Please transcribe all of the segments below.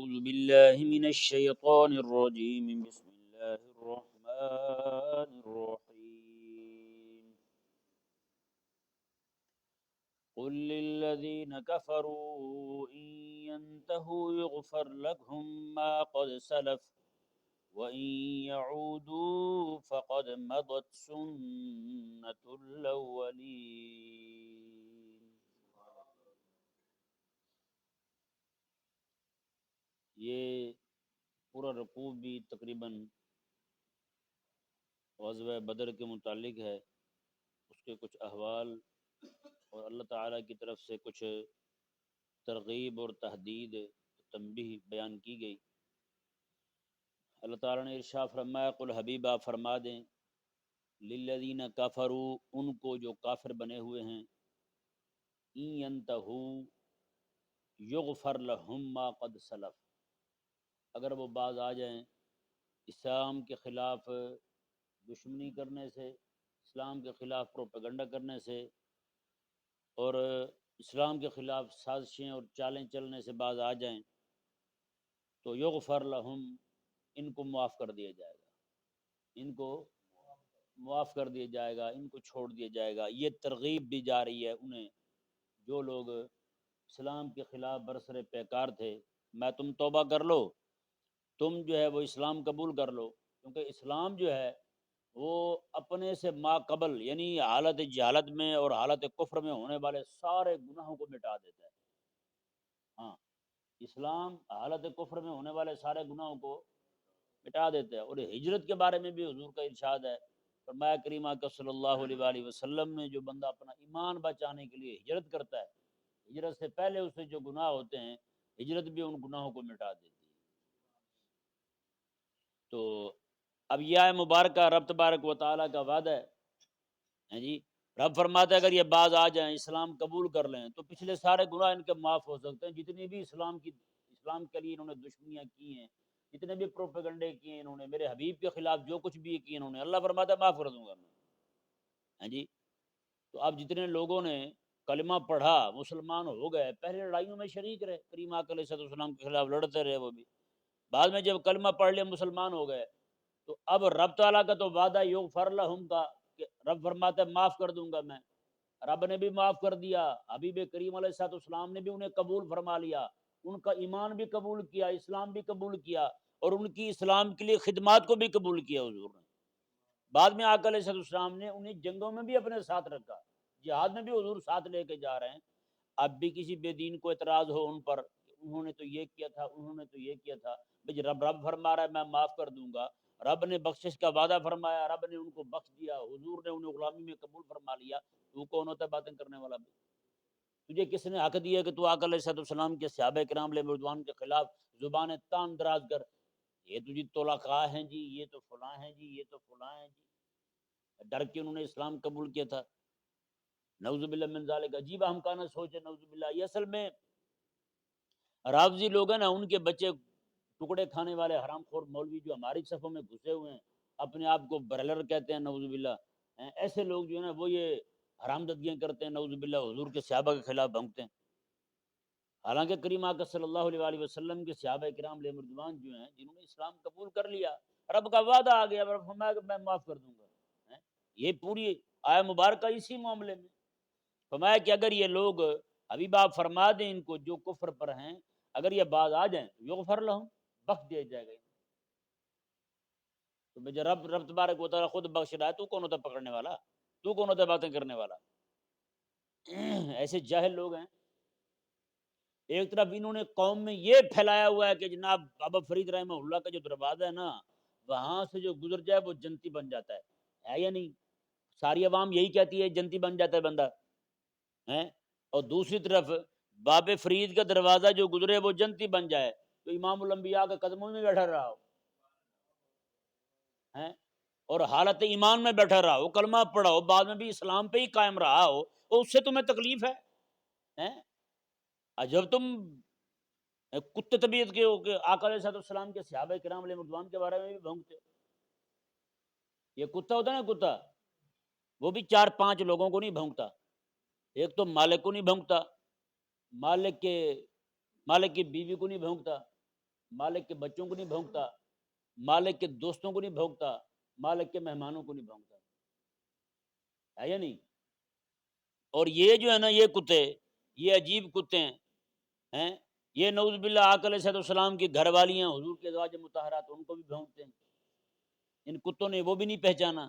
أعوذ بالله من الشيطان الرجيم بسم الله الرحمن الرحيم قل للذين كفروا إن ينتهوا يغفر لهم ما قد سلف وإن يعودوا فقد مضت سنة الأولين۔ یہ پورا رکوع بھی تقریباً غزوہ بدر کے متعلق ہے، اس کے کچھ احوال اور اللہ تعالیٰ کی طرف سے کچھ ترغیب اور تحدید تنبیہ بیان کی گئی۔ اللہ تعالیٰ نے ارشاد فرمایا قل حبیب آپ فرما دیں للذین کفروا ان کو جو کافر بنے ہوئے ہیں، ان ینتہوا یغفر لہم ما قد سلف، اگر وہ باز آ جائیں اسلام کے خلاف دشمنی کرنے سے، اسلام کے خلاف پروپیگنڈا کرنے سے اور اسلام کے خلاف سازشیں اور چالیں چلنے سے باز آ جائیں تو یغفر لہم، ان کو معاف کر دیا جائے گا، ان کو معاف کر دیا جائے گا، ان کو چھوڑ دیا جائے گا۔ یہ ترغیب دی جا رہی ہے انہیں جو لوگ اسلام کے خلاف برسر پیکار تھے، میں تم توبہ کر لو، تم جو ہے وہ اسلام قبول کر لو، کیونکہ اسلام جو ہے وہ اپنے سے ما قبل یعنی حالت جہالت میں اور حالت کفر میں ہونے والے سارے گناہوں کو مٹا دیتا ہے۔ ہاں، اسلام حالت کفر میں ہونے والے سارے گناہوں کو مٹا دیتا ہے۔ اور ہجرت کے بارے میں بھی حضور کا ارشاد ہے، فرمایا کریمہ کا صلی اللہ علیہ وآلہ وسلم نے جو بندہ اپنا ایمان بچانے کے لیے ہجرت کرتا ہے، ہجرت سے پہلے اسے جو گناہ ہوتے ہیں ہجرت بھی ان گناہوں کو مٹا دیتی ہے۔ تو اب یہ آئے مبارکہ رب تبارک و تعالیٰ کا وعدہ ہے جی، رب فرماتا ہے اگر یہ باز آ جائیں اسلام قبول کر لیں تو پچھلے سارے گناہ ان کے معاف ہو سکتے ہیں، جتنی بھی اسلام کے لیے انہوں نے دشمنیاں کی ہیں، جتنے بھی پروپیگنڈے کیے ہیں انہوں نے، میرے حبیب کے خلاف جو کچھ بھی کیے انہوں نے، اللہ فرماتا ہے معاف کر دوں گا میں۔ ہاں جی، تو اب جتنے لوگوں نے کلمہ پڑھا مسلمان ہو گئے، پہلے لڑائیوں میں شریک رہے، کریم آقا علیہ السلام کے خلاف لڑتے رہے، وہ بھی بعد میں جب کلمہ پڑھ لیا مسلمان ہو گئے تو اب رب تعالیٰ کا تو وعدہ یغفر لہم کا کہ رب فرماتا ہے معاف کر دوں گا میں، رب نے بھی معاف کر دیا، حبیب کریم علیہ السلام نے بھی انہیں قبول فرما لیا، ان کا ایمان بھی قبول کیا، اسلام بھی قبول کیا اور ان کی اسلام کے لیے خدمات کو بھی قبول کیا حضور نے۔ بعد میں آقا علیہ السلام نے انہیں جنگوں میں بھی اپنے ساتھ رکھا، جہاد میں بھی حضور ساتھ لے کے جا رہے ہیں۔ اب بھی کسی بے دین کو اعتراض ہو ان پر، انہوں نے تو یہ کیا تھا، انہوں نے تو یہ کیا تھا، بھئی رب فرما رہا ہے میں معاف کر دوں گا، رب نے بخشش کا وعدہ فرمایا، رب نے ان کو بخش دیا، حضور نے انہیں غلامی میں قبول فرما لیا، تو کون ہوتا ہے باتیں کرنے والا؟ بھی تجھے کس نے حق دیا کہ تو آقا علیہ السلام کے صحابہ کرام علیہ رضوان کے خلاف زبان تان دراز کر، یہ تو جی طلقاء ہیں جی، یہ تو فلاں ہیں جی، یہ تو فلاں ہیں جی، ڈر کے انہوں نے اسلام قبول کیا تھا۔ نعوذ باللہ من ذالک، عجیب ہم کا نہ سوچے، نعوذ باللہ۔ یہ اصل میں رافضی لوگ ہیں نا، ان کے بچے ٹکڑے کھانے والے حرام خور مولوی جو ہماری صفوں میں گھسے ہوئے ہیں، اپنے آپ کو برلر کہتے ہیں، نعوذ باللہ، ایسے لوگ جو ہے نا وہ یہ حرام ددیاں کرتے ہیں، نعوذ باللہ، حضور کے صحابہ کے خلاف بھونکتے ہیں۔ حالانکہ کریم آقا صلی اللہ علیہ وآلہ وسلم کے صحابہ کرام علیہ رضوان جو ہیں، جنہوں نے اسلام قبول کر لیا، رب کا وعدہ آ گیا، رب فرمایا کہ میں معاف کر دوں گا۔ یہ پوری آیہ مبارکہ اسی معاملے میں فرمایا کہ اگر یہ لوگ، حبیب آپ فرما دیں ان کو جو کفر پر ہیں، اگر یہ باز آ جائیں یغفر لہم، بخش دیا جائے گا۔ تو جب رب تبارک و تعالیٰ خود بخش رہا ہے تو کون ہوتا پکڑنے والا؟ تو کون ہوتا باتیں کرنے والا؟ ایسے جاہل لوگ ہیں۔ ایک طرف انہوں نے قوم میں یہ پھیلایا ہوا ہے کہ جناب بابا فرید رحمہ اللہ کا جو دروازہ ہے نا، وہاں سے جو گزر جائے وہ جنتی بن جاتا ہے یا نہیں؟ ساری عوام یہی کہتی ہے جنتی بن جاتا ہے بندہ ہے، اور دوسری طرف باب فرید کا دروازہ جو گزرے وہ جنتی بن جائے تو امام الانبیاء کے قدموں میں بیٹھا رہا ہو ہے، اور حالت ایمان میں بیٹھا رہا ہو، کلمہ پڑھا ہو، بعد میں بھی اسلام پہ ہی قائم رہا ہو، تو اس سے تمہیں تکلیف ہے؟ جب تم کتے طبیعت کے ہو کہ آقا علیہ السلام کے صحابہ کرام علیہ رضوان کے بارے میں بھی بھونکتے ہو۔ یہ کتا ہوتا ہے نا، کتا وہ بھی 4-5 لوگوں کو نہیں بھونکتا، ایک تو مالک کو نہیں بھونکتا، مالک کی بیوی کو نہیں بھونکتا، مالک کے بچوں کو نہیں بھونکتا، مالک کے دوستوں کو نہیں بھونکتا، مالک کے مہمانوں کو نہیں بھونکتا، ہے یا نہیں؟ اور یہ جو ہے نا یہ کتے، یہ عجیب کتے ہیں، یہ نعوذ باللہ آقا علیہ السلام کی گھر والیاں حضور کے ازواج مطہرات ان کو بھی بھونکتے ہیں، ان کتوں نے وہ بھی نہیں پہچانا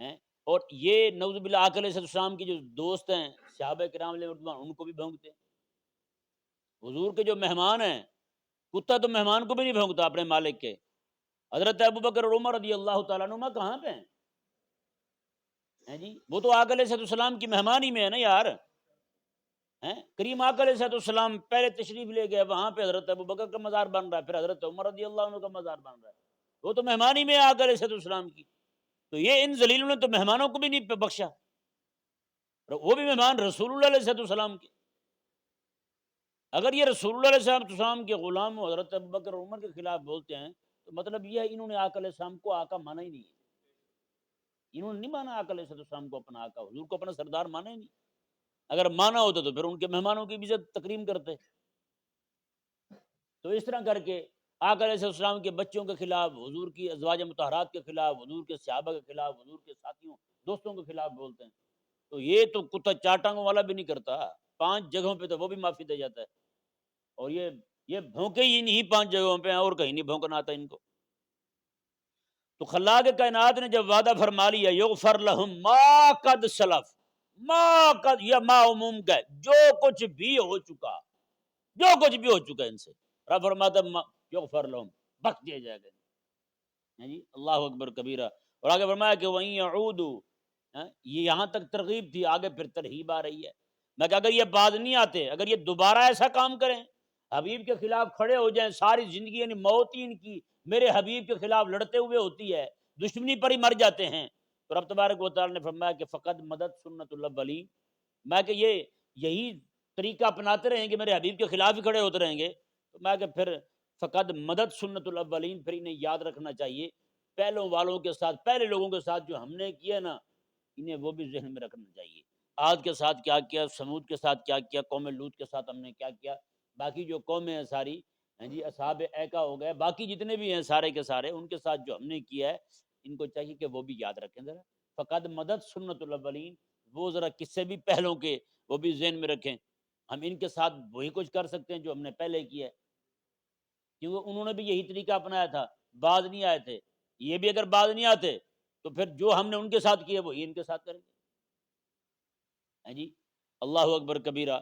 ہیں۔ اور یہ نعوذ باللہ آقا علیہ السلام کی جو دوست ہیں صحابہ کرام علیہ رضوان ان کو بھی بھونکتے ہیں۔ حضور کے جو مہمان ہیں، کتا تو مہمان کو بھی نہیں بھونکتا اپنے مالک کے۔ حضرت ابوبکر اور عمر رضی اللہ تعالیٰ عنہما کہاں پہ ہیں جی؟ وہ تو آقا علیہ السلام کی مہمان ہی میں ہے نا یار، ہیں؟ کریم آقا علیہ السلام پہلے تشریف لے گئے، وہاں پہ حضرت ابوبکر کا مزار بن رہا ہے، پھر حضرت عمر رضی اللہ عنہ کا مزار بن رہا ہے، وہ تو مہمان ہی میں ہے آقا علیہ السلام کی۔ تو یہ ان ذلیلوں نے تو مہمانوں کو بھی نہیں بخشا، وہ بھی مہمان رسول اللہ علیہ السلام کے۔ اگر یہ رسول اللہ علیہ السلام کے غلام حضرت ابوبکر اور عمر کے خلاف بولتے ہیں تو مطلب یہ ہے انہوں نے آقا علیہ السلام کو آقا مانا ہی نہیں ہے، انہوں نے نہیں مانا آقا علیہ السلام کو اپنا آقا، حضور کو اپنا سردار مانا ہی نہیں۔ اگر مانا ہوتا تو پھر ان کے مہمانوں کی بھی عزت تکریم کرتے۔ تو اس طرح کر کے آقا علیہ السلام کے بچوں کے خلاف، حضور کی ازواج مطہرات کے خلاف، حضور کے صحابہ کے خلاف، حضور کے ساتھیوں دوستوں کے خلاف بولتے ہیں، تو یہ تو کتا چار ٹانگوں والا بھی نہیں کرتا، 5 جگہوں پہ تو وہ بھی معافی دے جاتا ہے، اور یہ بھونکے ہی نہیں 5 جگہوں پہ ہیں، اور کہیں نہیں بھونکنا آتا ان کو۔ تو خلاق کائنات نے جب وعدہ فرما لیا یغفر لہم ما قد سلف، ما قد، یہ ما عموم کا ہے، جو کچھ بھی ہو چکا، جو کچھ بھی ہو چکا ہے ان سے، رب فرماتا ہے یغفر لہم، بخش دیا جائے گا، ہیں جی؟ اللہ اکبر کبیرہ۔ اور آگے فرمایا کہ وَإِن يَعُودُوا، یہ یہاں تک ترغیب تھی، آگے پھر ترہیب آ رہی ہے۔ میں کہ اگر یہ باز نہیں آتے، اگر یہ دوبارہ ایسا کام کریں، حبیب کے خلاف کھڑے ہو جائیں، ساری زندگی یعنی موت ہی ان کی میرے حبیب کے خلاف لڑتے ہوئے ہوتی ہے، دشمنی پر ہی مر جاتے ہیں، تو رب تبارک و تعالی نے فرمایا کہ فقط مدد سنت الاولین، میں کہ یہ یہی طریقہ اپناتے رہیں گے، میرے حبیب کے خلاف ہی کھڑے ہوتے رہیں گے، تو میں کہ پھر فقط مدد سنت الاولین، پھر انہیں یاد رکھنا چاہیے پہلوں والوں کے ساتھ، پہلے لوگوں کے ساتھ جو ہم نے کیا نا، انہیں وہ بھی ذہن میں رکھنا چاہیے۔ عاد کے ساتھ کیا کیا، سمود کے ساتھ کیا کیا، قوم لوط کے ساتھ ہم نے کیا کیا، باقی جو قومیں ہیں ساری، ہیں جی، اصحاب ایکا ہو گئے، باقی جتنے بھی ہیں سارے کے سارے، ان کے ساتھ جو ہم نے کیا ہے، ان کو چاہیے کہ وہ بھی یاد رکھیں ذرا، فقط مدد سنت الاولین، وہ ذرا کس سے بھی پہلوں کے وہ بھی ذہن میں رکھیں، ہم ان کے ساتھ وہی کچھ کر سکتے ہیں جو ہم نے پہلے کیا ہے، کیونکہ انہوں نے بھی یہی طریقہ اپنایا تھا، باز نہیں آئے تھے، یہ بھی اگر باز نہیں آتے تو پھر جو ہم نے ان کے ساتھ کیا وہی ان کے ساتھ کریں گے، ہیں جی؟ اللہ اکبر کبیرہ۔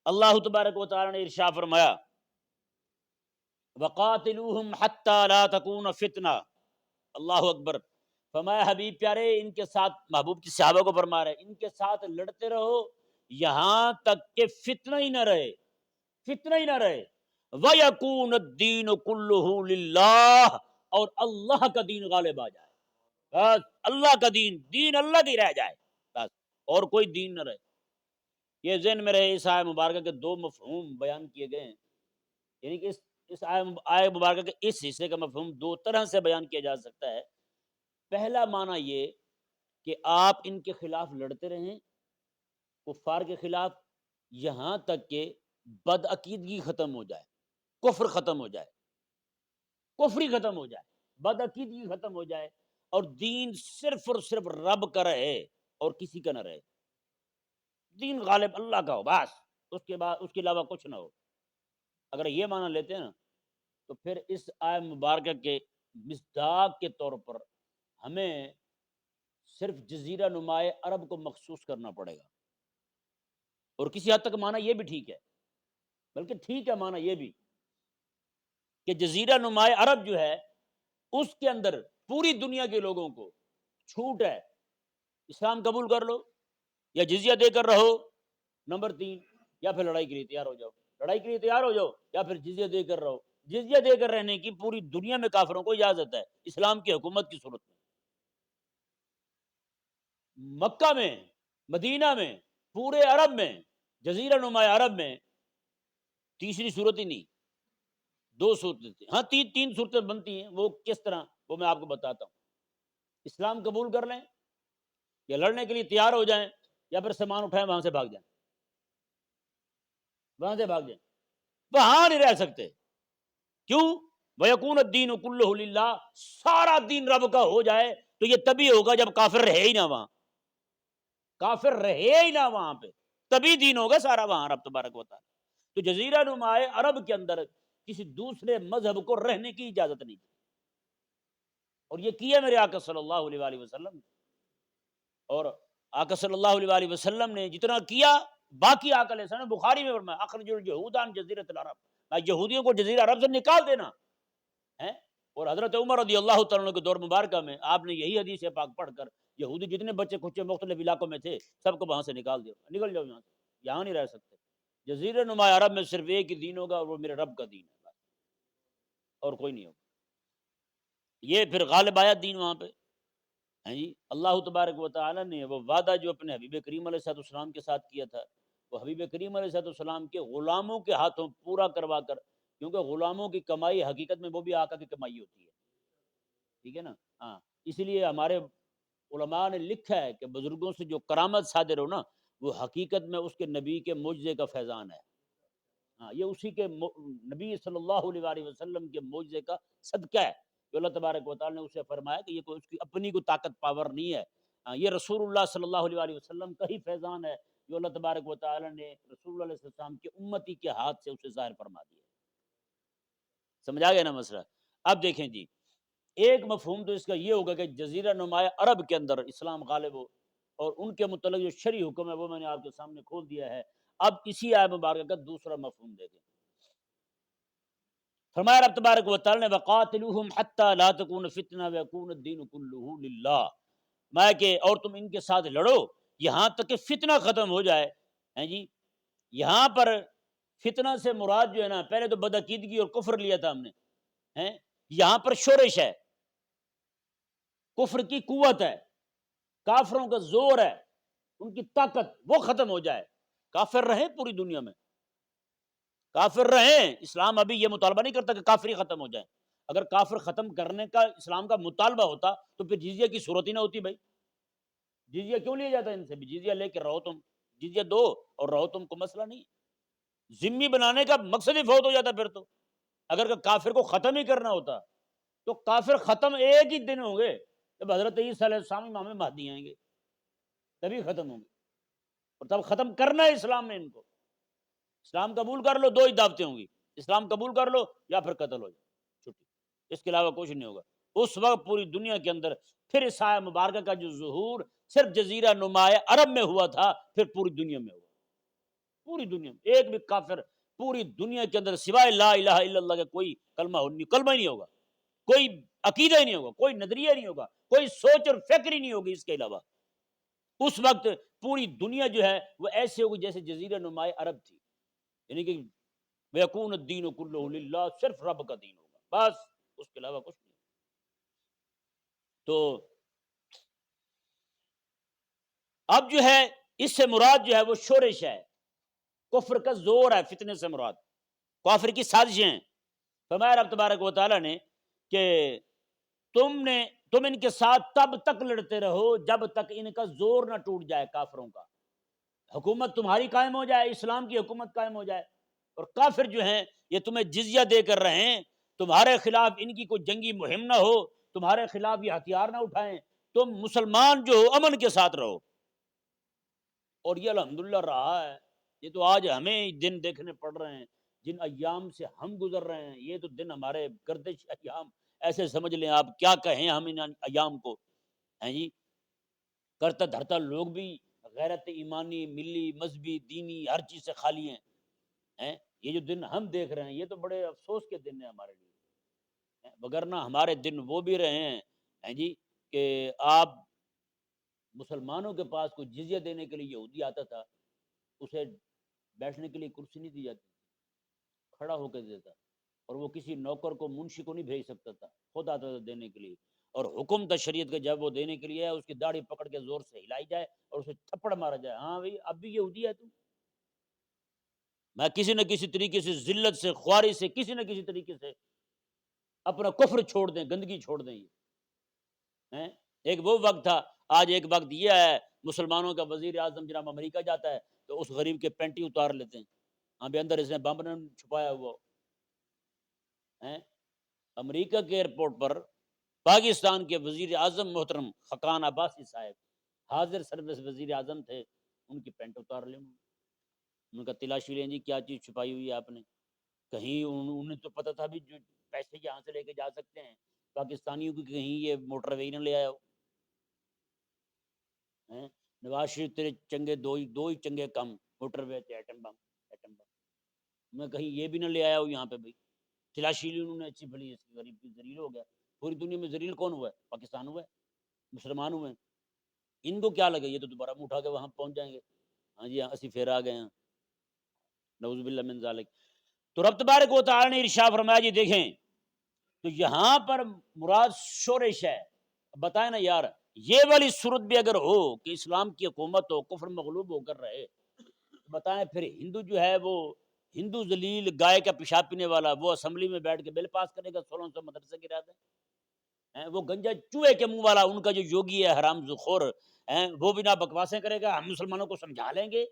اللہ تبارک و تعالی نے ارشاد فرمایا وقاتلوہم حتی لا تکون فتنہ، اللہ اکبر، فرمایا حبیب پیارے ان کے ساتھ، محبوب کی صحابہ کو فرما رہے ان کے ساتھ لڑتے رہو یہاں تک کہ فتنہ ہی نہ رہے، فتنہ ہی نہ رہے، وَيَكُونَ الدِّينُ كُلُّهُ لِلَّهِ، اور اللہ کا دین غالب آ جائے، بس اللہ کا دین، دین اللہ کی رہ جائے، بس اور کوئی دین نہ رہے۔ یہ ذہن میں رہے، اس آیہ مبارکہ کے 2 مفہوم بیان کیے گئے ہیں، یعنی کہ اس آیہ مبارکہ کے اس حصے کا مفہوم 2 طرح سے بیان کیا جا سکتا ہے۔ پہلا معنی یہ کہ آپ ان کے خلاف لڑتے رہیں، کفار کے خلاف، یہاں تک کہ بدعقیدگی ختم ہو جائے، کفر ختم ہو جائے، کفری ختم ہو جائے، بدعقیدگی ختم ہو جائے، اور دین صرف اور صرف رب کا رہے اور کسی کا نہ رہے، دین غالب اللہ کا ہو بس، اس کے بعد اس کے علاوہ کچھ نہ ہو۔ اگر یہ معنی لیتے ہیں نا تو پھر اس آیہ مبارکہ کے مصداق کے طور پر ہمیں صرف جزیرہ نمائے عرب کو مخصوص کرنا پڑے گا، اور کسی حد تک معنی یہ بھی ٹھیک ہے، بلکہ ٹھیک ہے معنی یہ بھی کہ جزیرہ نمائے عرب جو ہے اس کے اندر پوری دنیا کے لوگوں کو چھوٹ ہے، اسلام قبول کر لو یا جزیہ دے کر رہو، نمبر 3، یا پھر لڑائی کے لیے تیار ہو جاؤ، لڑائی کے لیے تیار ہو جاؤ یا پھر جزیہ دے کر رہو، جزیہ دے کر رہنے کی پوری دنیا میں کافروں کو اجازت ہے اسلام کی حکومت کی صورت میں، مکہ میں، مدینہ میں، پورے عرب میں، جزیرہ نمائے عرب میں تیسری صورت ہی نہیں، 2 صورتیں تھیں، ہاں تین صورتیں بنتی ہیں، وہ کس طرح وہ میں آپ کو بتاتا ہوں، اسلام قبول کر لیں یا لڑنے کے لیے تیار ہو جائیں یا پھر سامان اٹھائیں وہاں سے بھاگ جائیں، وہاں سے بھاگ جائیں، وہاں نہیں رہ سکتے، کیوں؟ وَيَكُونَ الدِّينُ كُلُّهُ لِلَّهِ، سارا دین رب کا ہو جائے تو یہ تبھی ہوگا جب کافر رہے ہی نہ وہاں، کافر رہے ہی نہ وہاں پہ، تبھی دین ہوگا سارا وہاں رب تبارک و تعالیٰ۔ تو جزیرہ نما عرب کے اندر کسی دوسرے مذہب کو رہنے کی اجازت نہیں تھی، اور یہ کیا میرے آقا صلی اللہ علیہ وآلہ وسلم نے۔ اور آقا صلی اللہ علیہ وآلہ وسلم نے جتنا کیا، باقی آقا علیہ السلام نے بخاری میں فرمایا اخرج الجہود عن جزیرۃ العرب، میں یہودیوں کو جزیرہ عرب سے نکال دینا ہے۔ اور حضرت عمر رضی اللہ تعالیٰ عنہ کے دور مبارکہ میں آپ نے یہی حدیث پاک پڑھ کر یہودی جتنے بچے کچے مختلف علاقوں میں تھے سب کو وہاں سے نکال دیا، نکل جاؤ یہاں سے، یہاں نہیں رہ سکتے، جزیرہ نما عرب میں صرف ایک ہی دین ہوگا اور وہ میرے رب کا دین ہے، اور کوئی نہیں ہوگا۔ یہ پھر غالب آیا دین وہاں پہ، ہیں جی۔ اللہ تبارک و تعالیٰ نے وہ وعدہ جو اپنے حبیب کریم علیہ الصلوۃ والسلام کے ساتھ کیا تھا، وہ حبیب کریم علیہ الصلوۃ والسلام کے غلاموں کے ہاتھوں پورا کروا کر، کیونکہ غلاموں کی کمائی حقیقت میں وہ بھی آقا کی کمائی ہوتی ہے، ٹھیک ہے نا، ہاں۔ اسی لیے ہمارے علماء نے لکھا ہے کہ بزرگوں سے جو کرامت صادر ہو نا، وہ حقیقت میں اس کے نبی کے معجزے کا فیضان ہے، ہاں، یہ اسی کے نبی صلی اللہ علیہ وآلہ وسلم کے معجزے کا صدقہ ہے، جو اللہ تبارک و تعالیٰ نے اسے فرمایا کہ یہ کوئی اس کی اپنی کوئی طاقت پاور نہیں ہے، ہاں، یہ رسول اللہ صلی اللہ علیہ وآلہ وسلم کا ہی فیضان ہے، جو اللہ تبارک و تعالیٰ نے رسول اللہ علیہ السلام کے امتی کے ہاتھ سے اسے ظاہر فرما دیا۔ سمجھا گیا نا مسئلہ؟ اب دیکھیں جی، ایک مفہوم تو اس کا یہ ہوگا کہ جزیرہ نما عرب کے اندر اسلام غالب ہو، اور ان کے متعلق جو شرعی حکم ہے وہ میں نے آپ کے سامنے کھول دیا ہے۔ اب اسی آیت مبارکہ کا دوسرا مفہوم دیکھیں، فرمایا رب تبارک و تعالی نے وَقَاتِلُوهُمْ حَتَّى لَا تَكُونَ فِتْنَةٌ وَيَكُونَ الدِّينُ كُلُّهُ لِلَّهِ، میں کہ اور تم ان کے ساتھ لڑو یہاں تک کہ فتنہ ختم ہو جائے، ہیں جی۔ یہاں پر فتنہ سے مراد جو ہے نا، پہلے تو بدعقیدگی اور کفر لیا تھا ہم نے، ہیں، یہاں پر شورش ہے، کفر کی قوت ہے، کافروں کا زور ہے، ان کی طاقت وہ ختم ہو جائے، کافر رہیں پوری دنیا میں، کافر رہیں۔ اسلام ابھی یہ مطالبہ نہیں کرتا کہ کافری ختم ہو جائے، اگر کافر ختم کرنے کا اسلام کا مطالبہ ہوتا تو پھر جزیہ کی صورت ہی نہ ہوتی بھائی، جزیہ کیوں لیا جاتا ہے ان سے بھی؟ جزیہ لے کے رہو تم، جزیہ دو اور رہو تم، کو مسئلہ نہیں، ذمہ بنانے کا مقصد ہی فوت ہو جاتا پھر تو۔ اگر کافر کو ختم ہی کرنا ہوتا تو کافر ختم ایک ہی دن ہوں گے جب حضرت عیسیٰ علیہ السلام امام مہدی آئیں گے، تبھی ختم ہوں گے، اور تب ختم کرنا ہے اسلام نے ان کو۔ اسلام قبول کر لو، دو ہی دعوتیں ہوں گی، اسلام قبول کر لو یا پھر قتل ہو جائے، چھٹی، اس کے علاوہ کچھ نہیں ہوگا۔ اس وقت پوری دنیا کے اندر پھر اس آیہ مبارکہ کا جو ظہور صرف جزیرہ نما عرب میں ہوا تھا، پھر پوری دنیا میں ہوا، پوری دنیا میں ایک بھی کافر پوری دنیا کے اندر سوائے لا الہ الا اللہ کے کوئی کلمہ کلمہ ہی نہیں ہوگا، کوئی عقیدہ ہی نہیں ہوگا، کوئی نظریہ نہیں ہوگا، کوئی سوچ اور فکر ہی نہیں ہوگی اس کے علاوہ۔ اس وقت پوری دنیا جو ہے وہ ایسے ہوگی جیسے جزیرہ نما عرب تھی، یعنی کہ وَيَكُونَ الدِّينُ كُلُّهُ لِلَّهِ، صرف رب کا دین ہوگا، بس اس کے علاوہ کچھ نہیں۔ تو اب جو ہے اس سے مراد جو ہے وہ شورش ہے، کفر کا زور ہے، فتنے سے مراد کافر کی سازشیں ہیں۔ فرمایا رب تبارک و تعالیٰ نے کہ تم ان کے ساتھ تب تک لڑتے رہو جب تک ان کا زور نہ ٹوٹ جائے، کافروں کا حکومت تمہاری قائم ہو جائے، اسلام کی حکومت قائم ہو جائے، اور کافر جو ہیں یہ تمہیں جزیہ دے کر رہیں، تمہارے خلاف ان کی کوئی جنگی مہم نہ ہو، تمہارے خلاف یہ ہتھیار نہ اٹھائیں، تم مسلمان جو ہو امن کے ساتھ رہو۔ اور یہ الحمدللہ رہا ہے، یہ تو آج ہمیں دن دیکھنے پڑ رہے ہیں، جن ایام سے ہم گزر رہے ہیں، یہ تو دن ہمارے گردش ایام، ایسے سمجھ لیں آپ، کیا کہیں ہم ان ایام کو، ہیں جی۔ کرتا دھرتا لوگ بھی غیرت ایمانی، ملی، مذہبی، دینی ہر چیز سے خالی ہیں۔ یہ جو دن ہم دیکھ رہے ہیں یہ تو بڑے افسوس کے دن ہیں ہمارے لیے، وگرنہ ہمارے دن وہ بھی رہے ہیں جی کہ آپ مسلمانوں کے پاس کوئی جزیہ دینے کے لیے یہودی آتا تھا، اسے بیٹھنے کے لیے کرسی نہیں دی جاتی، کھڑا ہو کے دیتا، اور وہ کسی نوکر کو، منشی کو نہیں بھیج سکتا تھا، خود آتا تھا دینے کے لیے، اور حکم تھا شریعت کا جب وہ دینے کے لیے ہے اس کی داڑھی پکڑ کے زور سے ہلائی جائے اور اسے تھپڑ مارا جائے، ہاں بھائی اب بھی یہودی ہے تو میں کسی نہ کسی طریقے سے ذلت سے، خواری سے، کسی نہ کسی طریقے سے اپنا کفر چھوڑ دیں، گندگی چھوڑ دیں۔ یہ ہیں، ایک وہ وقت تھا، آج ایک وقت یہ ہے مسلمانوں کا وزیر اعظم جناب امریکہ جاتا ہے تو اس غریب کے پینٹی اتار لیتے ہیں، ہاں بھی اندر اس نے بم نے چھپایا ہوا ہیں امریکہ کے ایئرپورٹ پر پاکستان کے وزیر اعظم محترم خقان عباسی صاحب حاضر سروس وزیر اعظم تھے، ان کی پینٹ اتار لیں، ان کا تلاشی لیں جی کیا چیز چھپائی ہوئی ہے آپ نے، کہیں انہیں تو پتہ تھا بھی جو پیسے یہاں سے لے کے جا سکتے ہیں پاکستانیوں کی، کہیں یہ موٹر وے نہ لے آیا ہو۔ نواز شریف تیرے چنگے دو ہی چنگے کم، موٹر وے تھے، ایٹم بم میں کہیں یہ بھی نہ لے آیا ہو یہاں پہ بھائی۔ تلاشی لی انہوں نے اچھی بھلی، اس کی غریب کی ذلیل ہو گیا۔ پوری دنیا میں ذلیل کون ہوا ہے؟ پاکستان ہوا ہے، مسلمان ہوئے ہیں۔ ان کو کیا لگے یہ تو دوبارہ منہ اٹھا کے وہاں پہنچ جائیں گے، ہاں جی ہاں اسی پھر آ گئے ہیں، نعوذ باللہ من ذالک۔ تو رب تبارک و تعالی نے ارشاد فرمایا جی دیکھیں تو یہاں پر مراد شورش ہے، بتائیں نا یار یہ والی صورت بھی اگر ہو کہ اسلام کی حکومت ہو، کفر مغلوب ہو کر رہے، بتائیں پھر ہندو جو ہے وہ ہندو ذلیل گائے کا پیشاب پینے والا وہ اسمبلی میں بیٹھ کے بل پاس کرے گا 1600 مدرسے گرا دیں، وہ گنجا چوہے کے منہ والا ان کا جو یوگی ہے حرام خور، وہ بنا بکواسیں کرے گا، ہم مسلمانوں کو سمجھا لیں گے،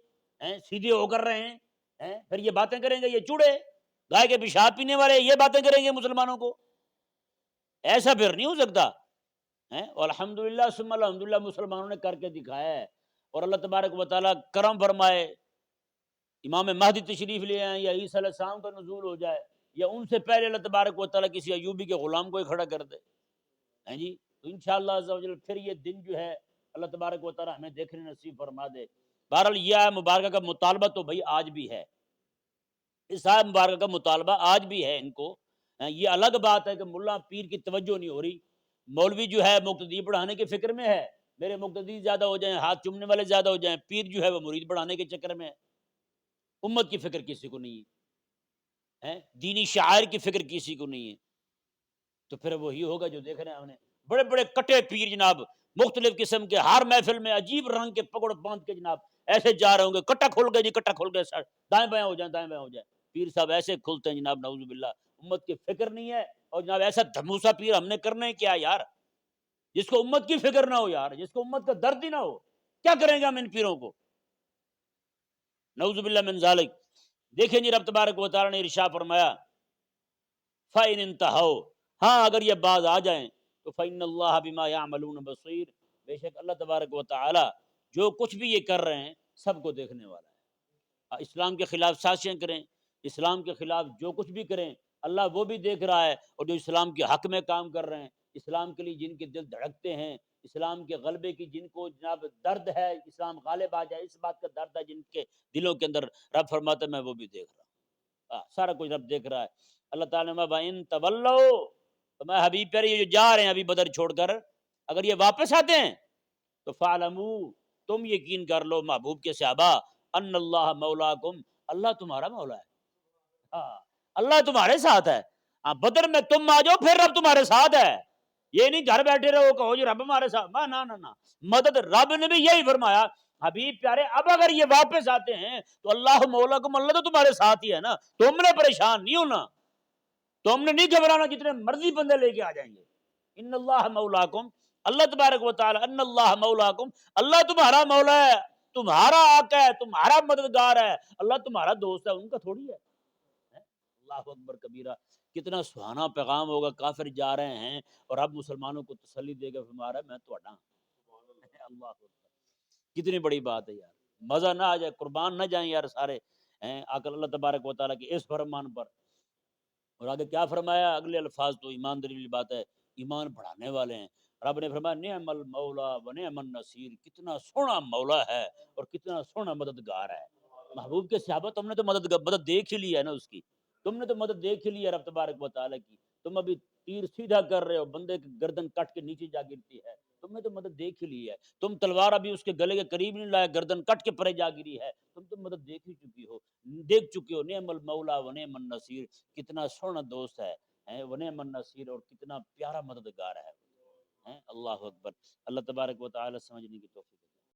سیدھے ہو کر رہے ہیں، پھر یہ باتیں کریں گے، یہ چوڑے گائے کے پیشاب پینے والے یہ باتیں کریں گے مسلمانوں کو، ایسا پھر نہیں ہو سکتا۔ اور الحمدللہ ثم الحمدللہ مسلمانوں نے کر کے دکھایا ہے، اور اللہ تبارک و تعالیٰ کرم فرمائے، امام مہدی تشریف لے آئیں یا عیسیٰ علیہ السلام کا نزول ہو جائے، یا ان سے پہلے اللہ تبارک و تعالیٰ کسی ایوبی کے غلام کو ہی کھڑا کر دے، ہیں جی تو انشاءاللہ عز و جل پھر یہ دن جو ہے اللہ تبارک و تعالیٰ ہمیں دیکھنے نصیب فرما دے۔ بہرحال یہ آیت مبارکہ کا مطالبہ تو بھائی آج بھی ہے، اس آیت مبارکہ کا مطالبہ آج بھی ہے ان کو، یہ الگ بات ہے کہ ملا پیر کی توجہ نہیں ہو رہی، مولوی جو ہے مقتدی بڑھانے کے فکر میں ہے، میرے مقتدی زیادہ ہو جائیں، ہاتھ چومنے والے زیادہ ہو جائیں، پیر جو ہے وہ مرید بڑھانے کے چکر میں ہے، امت کی فکر کسی کو نہیں ہے، دینی شعائر کی فکر کسی کو نہیں ہے، تو پھر وہی ہوگا جو دیکھ رہے ہیں ہم نے، بڑے بڑے کٹے پیر جناب مختلف قسم کے، ہر محفل میں عجیب رنگ کے پگڑ باندھ کے جناب ایسے جا رہے ہوں گے، کٹا کھل گئے جی کٹا کھل گئے، سر دائیں بائیں ہو جائیں دائیں بائیں ہو جائیں، پیر صاحب ایسے کھلتے ہیں جناب نعوذ باللہ، امت کی فکر نہیں ہے، اور جناب ایسا دھموسا پیر ہم نے کرنا ہے کیا یار، جس کو امت کی فکر نہ ہو یار، جس کو امت کا درد ہی نہ ہو، کیا کریں گے ہم ان پیروں کو، نعوذ باللہ من ذالک۔ دیکھیں جی رب تبارک و تعالی نے ارشاد فرمایا فَإِنِ انْتَهَوْا، ہاں اگر یہ باز آ جائیں تو فَإِنَّ اللَّهَ بِمَا يَعْمَلُونَ بَصِيرٌ، بے شک اللہ تبارک و تعالی جو کچھ بھی یہ کر رہے ہیں سب کو دیکھنے والا ہے، اسلام کے خلاف سازشیں کریں، اسلام کے خلاف جو کچھ بھی کریں اللہ وہ بھی دیکھ رہا ہے، اور جو اسلام کے حق میں کام کر رہے ہیں، اسلام کے لیے جن کے دل دھڑکتے ہیں، اسلام کے غلبے کی جن کو جناب درد ہے، اسلام غالب آ جائے اس بات کا درد ہے جن کے دلوں کے اندر، رب فرماتا ہے میں وہ بھی دیکھ رہا ہوں، سارا کچھ رب دیکھ رہا ہے۔ اللہ تعالیٰ نے وَإِن تَوَلَّوْا، تو میں حبیب پیارے یہ جو جا رہے ہیں ابھی بدر چھوڑ کر اگر یہ واپس آتے ہیں تو فَعْلَمُوا، تم یقین کر لو محبوب کے صحابہ، ان اللہ مولاکم، اللہ تمہارا مولا ہے، ہاں اللہ تمہارے ساتھ ہے، ہاں بدر میں تم آ جاؤ پھر رب تمہارے ساتھ ہے، یہ نہیں گھر بیٹھے رہو کہو جی رب ہمارے ساتھ، نہ نہ نہ، مدد رب نے بھی یہی فرمایا حبیب پیارے اب اگر یہ واپس آتے ہیں تو اللہ مولاکم، اللہ تو تمہارے ساتھ ہی ہے نا، تم نے پریشان نہیں ہونا، تم نے نہیں گھبرانا، جتنے مرضی بندے لے کے آ جائیں گے، ان اللہ مولاکم، اللہ تبارک و تعالی ان اللہ مولاکم، اللہ تمہارا مولا ہے، تمہارا آقا ہے، تمہارا مددگار ہے، اللہ تمہارا دوست ہے، ان کا تھوڑی ہے۔ اللہ اکبر کبیرہ، کتنا سہانا پیغام ہوگا، کافر جا رہے ہیں اور اب مسلمانوں کو تسلی دے کے فرما رہا ہے میں تو ہوں، اللہ اکبر، کتنی بڑی بات ہے یار، مزہ نہ آ جائے، قربان نہ جائیں یار سارے عقل اللہ تبارک و تعالیٰ کے اس فرمان پر۔ اور آگے کیا فرمایا، اگلے الفاظ تو ایمان دلیل بات ہے، ایمان بڑھانے والے ہیں، رب نے فرمایا نعم المولا و نعم النصیر، کتنا سونا مولا ہے اور کتنا سونا مددگار ہے۔ محبوب کے صحابہ تم نے تو مدد دیکھ ہی لی ہے نا اس کی، تم نے تو مدد دیکھ ہی لی ہے رب تبارک و تعالیٰ کی، تم ابھی تیر سیدھا کر رہے ہو، بندے کی گردن کٹ کے نیچے جا گرتی ہے، تم نے تو مدد دیکھ ہی لی ہے، تم تلوار ابھی اس کے گلے کے قریب نہیں لائے، گردن کٹ کے پرے جا گری ہے، تم تو مدد دیکھ ہی چکی ہو، دیکھ چکے ہو، نعم المولا و نعم النصیر، کتنا سونا دوست ہے و نعم النصیر، اور کتنا پیارا مددگار ہے، اللہ اکبر، اللہ تبارک و تعالی سمجھنے کی توفیق